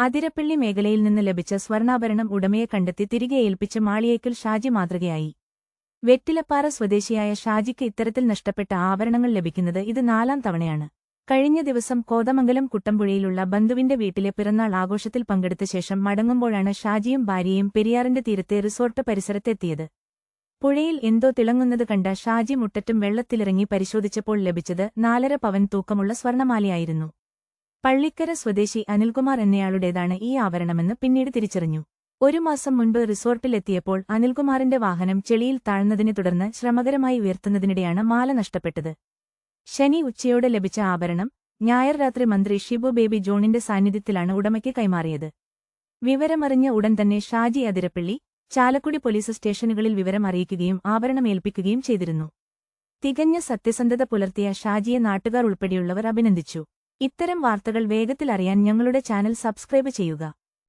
അതിരപ്പള്ളി മേഖലയിൽ നിന്ന് ലഭിച്ച സ്വർണ്ണാഭരണം ഉടമയെ കണ്ടെത്തി തിരികെ ഏൽപ്പിച്ച മാളിയേക്കൽ ഷാജി മാതൃകയായി. വെറ്റിലപ്പാറ സ്വദേശിയായ ഷാജിക്ക് ഇത്തരത്തിൽ നഷ്ടപ്പെട്ട ആഭരണങ്ങൾ ലഭിക്കുന്നത് ഇത് 4ാം തവണയാണ്. കഴിഞ്ഞ ദിവസം കോതമംഗലം കുട്ടമ്പുഴയിലുള്ള ബന്ധുവിന്റെ വീട്ടിലെ പിറന്നാൾ ആഘോഷത്തിൽ പങ്കെടുത്ത ശേഷം മടങ്ങുമ്പോഴാണ് ഷാജിയും ഭാര്യയും പെരിയാറിന്റെ തീരത്തെ റിസോർട്ട് പരിസരത്തെത്തിയത്. പുഴയിൽ എന്തോ തിളങ്ങുന്നത് കണ്ട ഷാജി മുട്ടറ്റും വെള്ളത്തിലിറങ്ങി പരിശോധിച്ചപ്പോൾ ലഭിച്ചത് 4.5 പവൻ തൂക്കമുള്ള സ്വർണ്ണമാലയായിരുന്നു. പള്ളിക്കര സ്വദേശി അനിൽകുമാർ എന്നയാളുടേതാണ് ഈ ആഭരണമെന്ന് പിന്നീട് തിരിച്ചറിഞ്ഞു. 1 മാസം മുൻപ് റിസോർട്ടിലെത്തിയപ്പോൾ അനിൽകുമാറിന്റെ വാഹനം ചെളിയിൽ താഴ്ന്നതിനെ തുടർന്ന് ശ്രമകരമായി ഉയർത്തുന്നതിനിടെയാണ് മാല നഷ്ടപ്പെട്ടത്. ശനി ഉച്ചയോടെ ലഭിച്ച ആഭരണം ഞായർ രാത്രി മന്ത്രി ഷിബു ബേബി ജോണിന്റെ സാന്നിധ്യത്തിലാണ് ഉടമയ്ക്ക് കൈമാറിയത്. വിവരമറിഞ്ഞ ഉടൻ തന്നെ ഷാജി അതിരപ്പള്ളി, ചാലക്കുടി പോലീസ് സ്റ്റേഷനുകളിൽ വിവരം അറിയിക്കുകയും ആഭരണം ഏൽപ്പിക്കുകയും ചെയ്തിരുന്നു. തികഞ്ഞ സത്യസന്ധത പുലർത്തിയ ഷാജിയെ നാട്ടുകാർ ഉൾപ്പെടെയുള്ളവർ അഭിനന്ദിച്ചു. ഇത്തരം വാർത്തകൾ വേഗത്തിൽ അറിയാൻ ഞങ്ങളുടെ ചാനൽ സബ്സ്ക്രൈബ് ചെയ്യുക.